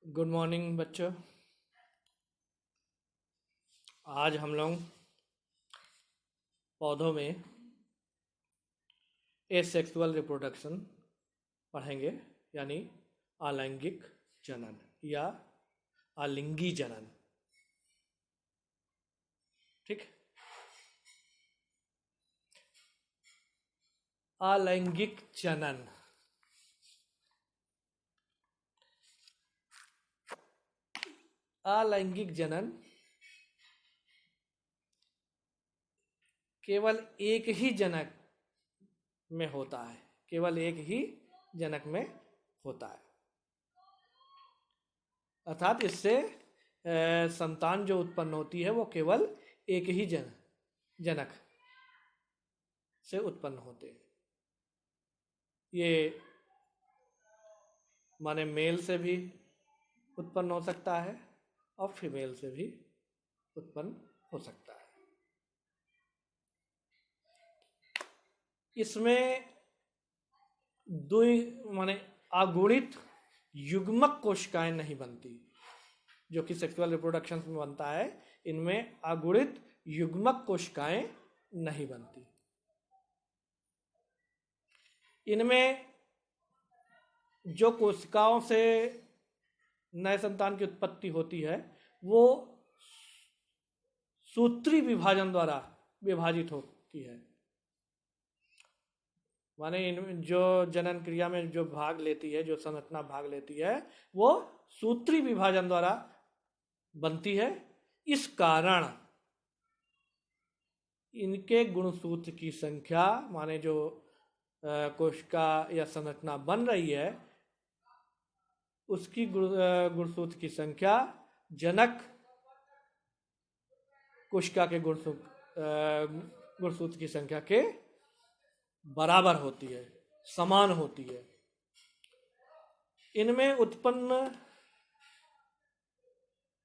Good morning बच्चों। आज हम लोग पौधों में एसेक्सुअल रिप्रोडक्शन पढ़ेंगे, यानी अलैंगिक जनन या अलिंगी जनन। ठीक। अलैंगिक जनन। अलैंगिक जनन केवल एक ही जनक में होता है, केवल एक ही जनक में होता है। अर्थात इससे संतान जो उत्पन्न होती है वो केवल एक ही जनक से उत्पन्न होते हैं। ये माने मेल से भी उत्पन्न हो सकता है और फीमेल से भी उत्पन्न हो सकता है। इसमें दो माने अगुणित युग्मक कोशिकाएं नहीं बनती, जो कि सेक्सुअल रिप्रोडक्शन में बनता है। इनमें अगुणित युग्मक कोशिकाएं नहीं बनती। इनमें जो कोशिकाओं से नए संतान की उत्पत्ति होती है वो सूत्री विभाजन द्वारा विभाजित होती है। माने इन जो जनन क्रिया में जो भाग लेती है, जो संरचना भाग लेती है, वो सूत्री विभाजन द्वारा बनती है। इस कारण इनके गुणसूत्र की संख्या, माने जो कोशिका या संरचना बन रही है उसकी गुणसूत्र की संख्या जनक कोशिका के गुणसूत्र की संख्या के बराबर होती है, समान होती है। इनमें उत्पन्न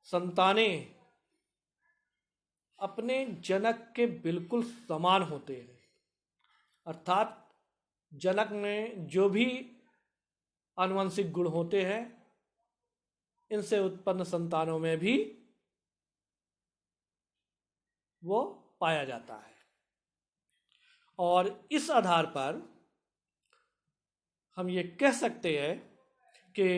संतानें अपने जनक के बिल्कुल समान होते हैं। अर्थात जनक में जो भी आनुवंशिक गुण होते हैं, इनसे उत्पन्न संतानों में भी वो पाया जाता है। और इस आधार पर हम ये कह सकते हैं कि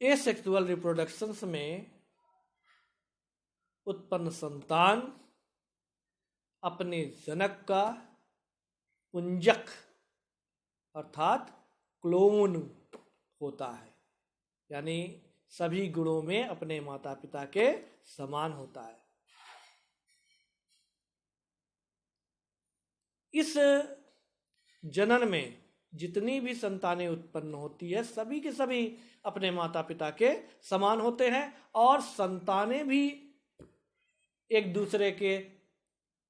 एसेक्सुअल रिप्रोडक्शंस में उत्पन्न संतान अपने जनक का पुंजक अर्थात क्लोन होता है, यानी सभी गुणों में अपने माता पिता के समान होता है। इस जनन में जितनी भी संतानें उत्पन्न होती है, सभी के सभी अपने माता पिता के समान होते हैं और संतानें भी एक दूसरे के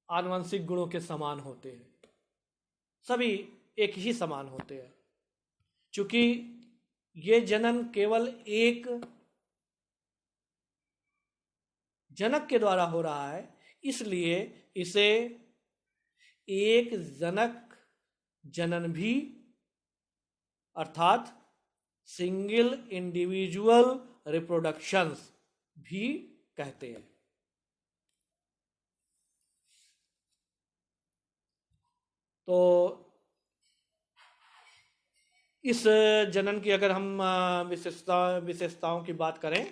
आनुवंशिक गुणों के समान होते हैं। सभी एक ही समान होते हैं। चूंकि ये जनन केवल एक जनक के द्वारा हो रहा है, इसलिए इसे एक जनक जनन भी अर्थात सिंगल इंडिविजुअल रिप्रोडक्शंस भी कहते हैं। तो इस जनन की अगर हम विशेषताओं की बात करें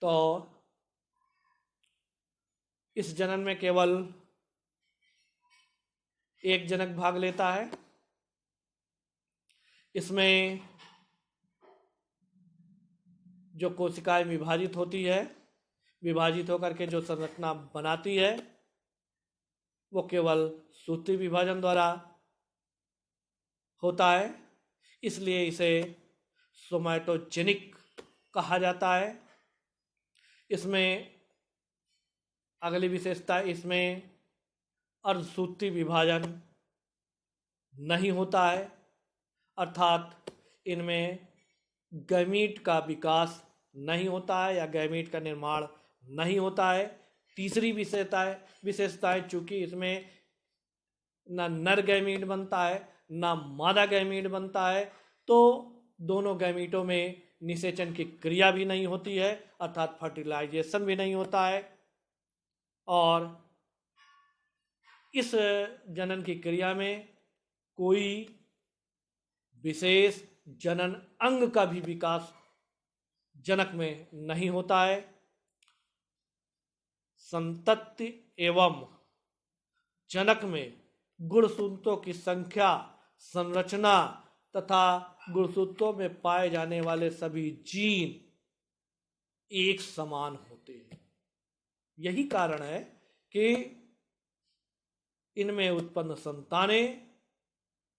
तो इस जनन में केवल एक जनक भाग लेता है। इसमें जो कोशिकाएं विभाजित होती है, विभाजित होकर के जो संरचना बनाती है, वो केवल सूत्री विभाजन द्वारा होता है। इसलिए इसे सोमैटोजेनिक कहा जाता है। इसमें अगली विशेषता, इसमें अर्धसूत्री विभाजन नहीं होता है, अर्थात इनमें गैमीट का विकास नहीं होता है या गैमीट का निर्माण नहीं होता है। तीसरी विशेषता है चूंकि इसमें ना नर गैमीट बनता है ना मादा गैमीट बनता है, तो दोनों गैमीटों में निषेचन की क्रिया भी नहीं होती है, अर्थात फर्टिलाइजेशन भी नहीं होता है, और इस जनन की क्रिया में कोई विशेष जनन अंग का भी विकास जनक में नहीं होता है। संतति एवं जनक में गुणसूत्रों की संख्या, संरचना तथा गुणसूत्रों में पाए जाने वाले सभी जीन एक समान होते हैं। यही कारण है कि इनमें उत्पन्न संतानें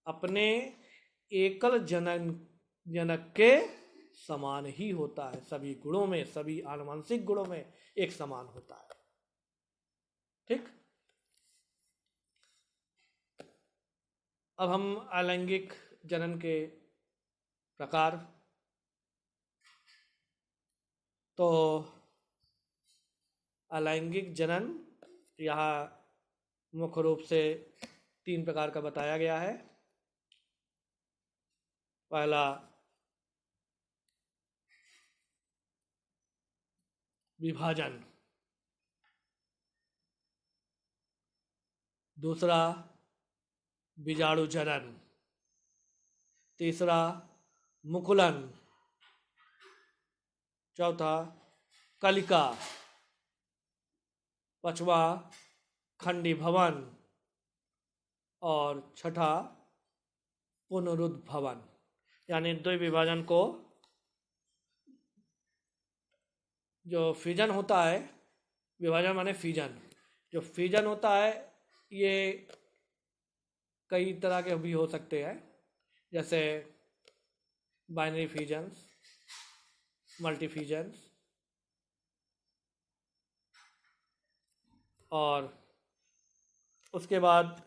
अपने एकल जनक के समान ही होता है, सभी गुणों में, सभी आनुवंशिक गुणों में एक समान होता है। ठीक। अब हम अलैंगिक जनन के प्रकार, तो अलैंगिक जनन यहाँ मुख्य रूप से 3 प्रकार का बताया गया है। पहला विभाजन, दूसरा बीजाणु जनन, तीसरा मुकुलन, चौथा कलिका, पांचवा खंडीभवन और छठा पुनरुद्भवन। यानी द्विविभाजन को, जो फिजन होता है, विभाजन माने फिजन, जो फिजन होता है ये कई तरह के भी हो सकते हैं, जैसे बाइनरी फिजन्स, मल्टी फिजन्स, और उसके बाद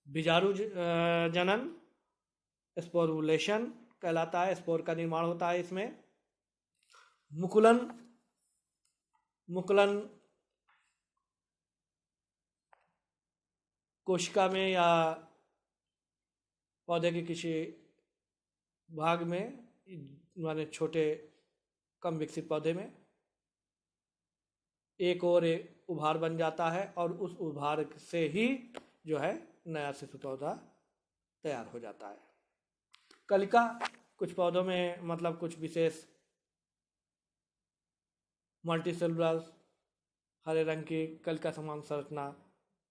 बीजाणु जनन, स्पोरुलेशन कहलाता है, स्पोर का निर्माण होता है इसमें। मुकुलन कोशिका में या पौधे के किसी भाग में, माने छोटे कम विकसित पौधे में एक और एक उभार बन जाता है और उस उभार से ही जो है नया शिशु पौधा तैयार हो जाता है। कलिका कुछ पौधों में, मतलब कुछ विशेष मल्टीसेलुलर हरे रंग की कलिका समान संरचना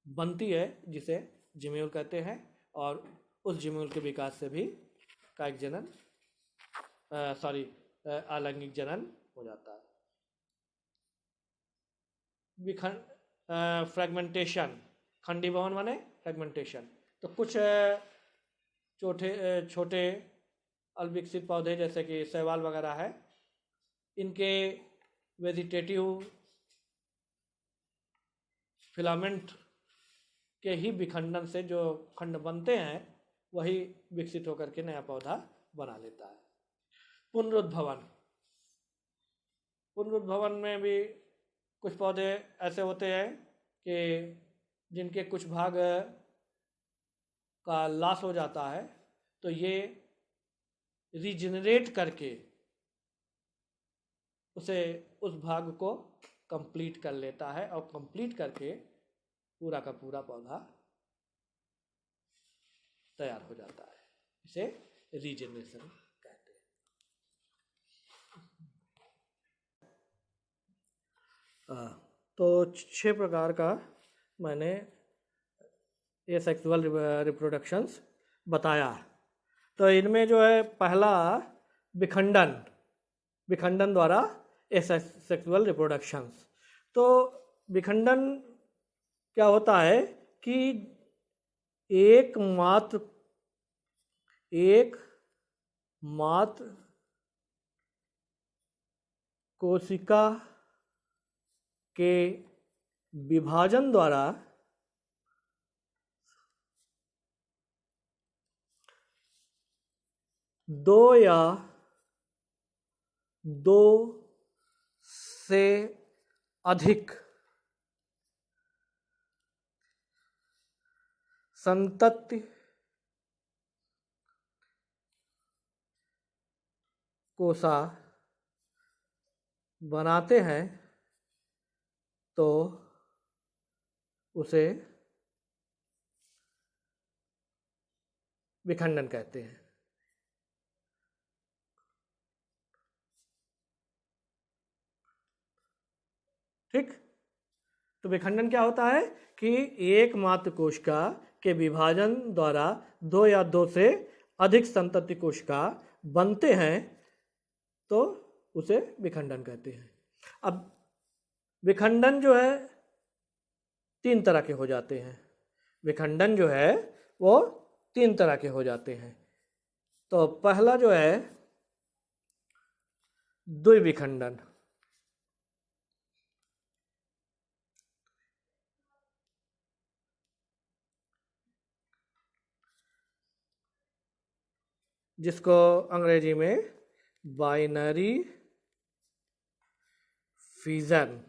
बनती है, जिसे जिम्यूल कहते हैं, और उस जिम्यूल के विकास से भी कायिक जनन अलैंगिक जनन हो जाता है। फ्रेगमेंटेशन, खंडीभवन माने फ्रेगमेंटेशन, तो कुछ छोटे अल्पविकसित पौधे जैसे कि शैवाल वगैरह है, इनके वेजिटेटिव फिलामेंट के ही विखंडन से जो खंड बनते हैं वही विकसित होकर के नया पौधा बना लेता है। पुनरुद्भवन में भी कुछ पौधे ऐसे होते हैं कि जिनके कुछ भाग का लॉस हो जाता है, तो ये रीजनरेट करके उस भाग को कंप्लीट कर लेता है और कंप्लीट करके पूरा का पूरा पौधा तैयार हो जाता है। इसे रीजनरेशन कहते हैं। तो 6 प्रकार का मैंने ये सेक्सुअल रिप्रोडक्शंस बताया। तो इनमें जो है पहला विखंडन द्वारा सेक्सुअल रिप्रोडक्शंस। तो विखंडन क्या होता है कि एकमात्र कोशिका के विभाजन द्वारा दो या दो से अधिक संतति कोसा बनाते हैं तो उसे विखंडन कहते हैं। ठीक, तो विखंडन क्या होता है कि एक मात्र कोशिका के विभाजन द्वारा दो या दो से अधिक संतति कोशिका बनते हैं तो उसे विखंडन कहते हैं। अब विखंडन जो है तीन तरह के हो जाते हैं। विखंडन जो है वो तीन तरह के हो जाते हैं। तो पहला जो है द्विविखंडन। जिसको अंग्रेजी में बाइनरी फिजन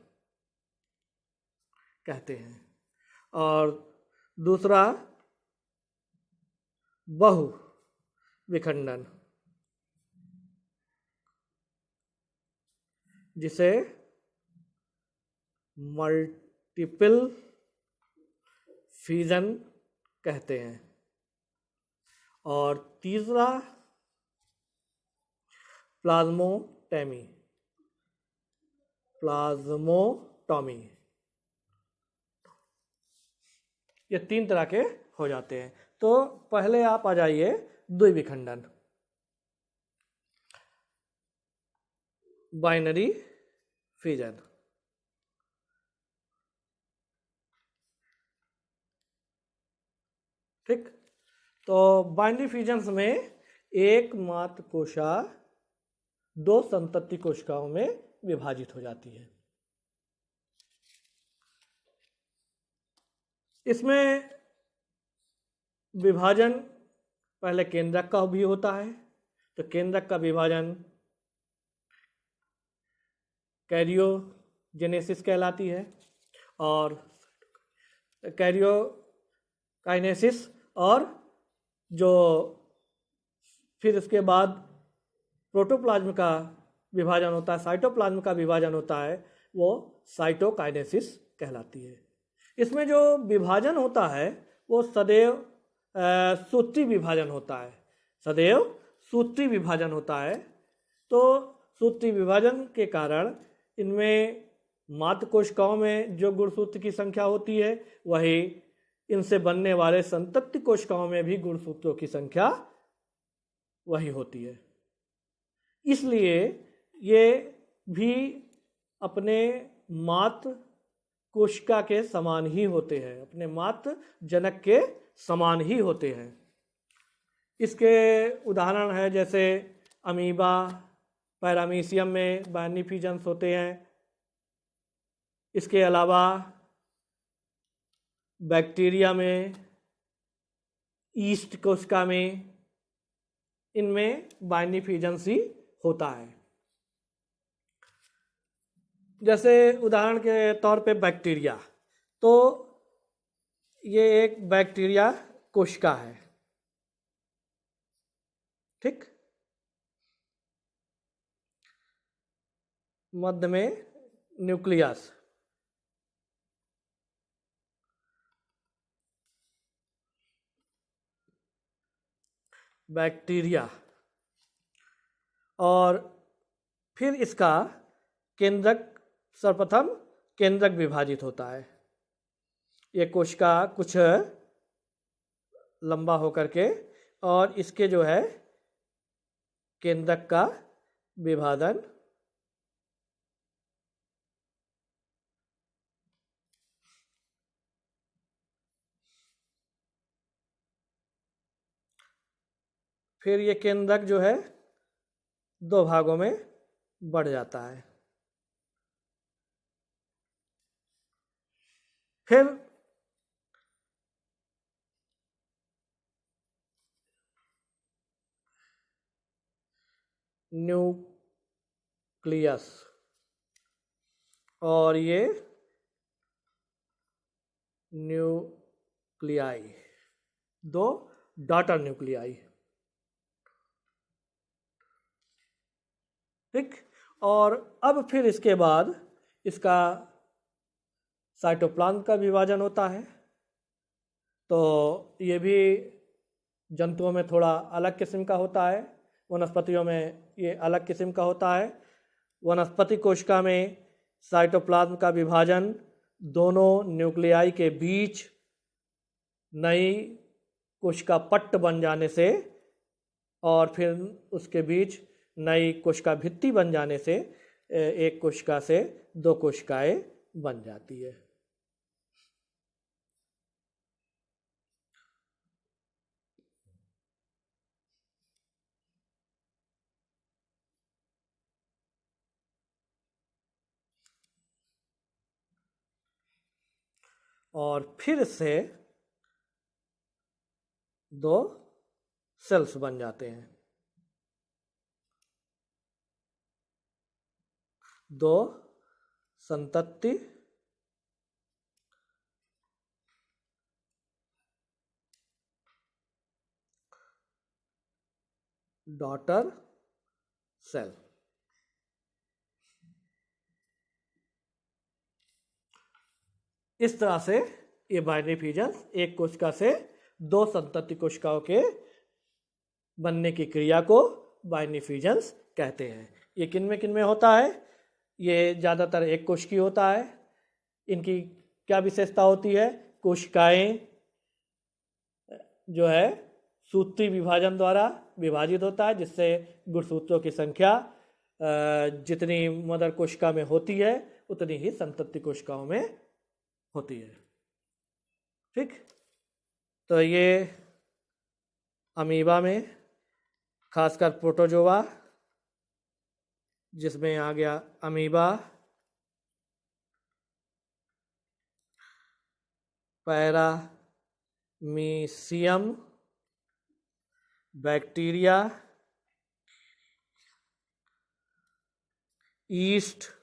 कहते हैं। और दूसरा बहु विखंडन, जिसे मल्टीपल फिजन कहते हैं। और तीसरा प्लाज्मोटॉमी। ये तीन तरह के हो जाते हैं। तो पहले आप आ जाइए द्विविखंडन, बाइनरी फिजन। ठीक, तो बाइनरी फिजन्स में एक मात्र कोशिका दो संतति कोशिकाओं में विभाजित हो जाती है। इसमें विभाजन पहले केंद्रक का भी होता है। तो केंद्रक का विभाजन कैरियोजेनेसिस कहलाती है, और कैरियोकाइनेसिस, और जो फिर इसके बाद प्रोटोप्लाज्म का विभाजन होता है, साइटोप्लाज्म का विभाजन होता है, वो साइटोकाइनेसिस कहलाती है। इसमें जो विभाजन होता है वो सदैव सूत्री विभाजन होता है, सदैव सूत्री विभाजन होता है। तो सूत्री विभाजन के कारण इनमें मात्र कोशिकाओं में जो गुणसूत्र की संख्या होती है वही इनसे बनने वाले संतति कोशिकाओं में भी गुणसूत्रों की संख्या वही होती है। इसलिए ये भी अपने मात्र कोशिका के समान ही होते हैं, अपने मात्र जनक के समान ही होते हैं। इसके उदाहरण है जैसे अमीबा, पैरामीशियम में बाइनरी फिजन्स होते हैं। इसके अलावा बैक्टीरिया में, ईस्ट कोशिका में, इनमें बाइनरी फिजन्स ही होता है। जैसे उदाहरण के तौर पे बैक्टीरिया, तो ये एक बैक्टीरिया कोशिका है। ठीक, मध्य में न्यूक्लियस, बैक्टीरिया, और फिर इसका केंद्रक, सर्वप्रथम केंद्रक विभाजित होता है। ये कोशिका कुछ लंबा होकर के, और इसके जो है केंद्रक का विभाजन फिर ये केंद्रक जो है दो भागों में बढ़ जाता है। फिर न्यूक्लियस, और ये न्यूक्लियाई, दो डॉटर न्यूक्लियाई। ठीक। और अब फिर इसके बाद इसका साइटोप्लाज्म का विभाजन होता है। तो ये भी जंतुओं में थोड़ा अलग किस्म का होता है, वनस्पतियों में ये अलग किस्म का होता है। वनस्पति कोशिका में साइटोप्लाज्म का विभाजन दोनों न्यूक्लियाई के बीच नई कोशिका पट्ट बन जाने से और फिर उसके बीच नई कोशिका भित्ति बन जाने से एक कोशिका से दो कोशिकाएं बन जाती है। और फिर से दो सेल्स बन जाते हैं, दो संतति डॉटर सेल। इस तरह से ये बाइनरी फ्यूजन एक कोशिका से दो संतति कोशिकाओं के बनने की क्रिया को बाइनरी फ्यूजन कहते हैं। ये किन में होता है? ये ज़्यादातर एक कोशिकीय होता है। इनकी क्या विशेषता होती है? कोशिकाएं जो है सूत्री विभाजन द्वारा विभाजित होता है, जिससे गुणसूत्रों की संख्या जितनी मदर कोशिका में होती है उतनी ही संतति कोशिकाओं में होती है। ठीक। तो ये अमीबा में, खासकर प्रोटोजोआ जिसमें आ गया अमीबा, पैरामीशियम, बैक्टीरिया, ईस्ट,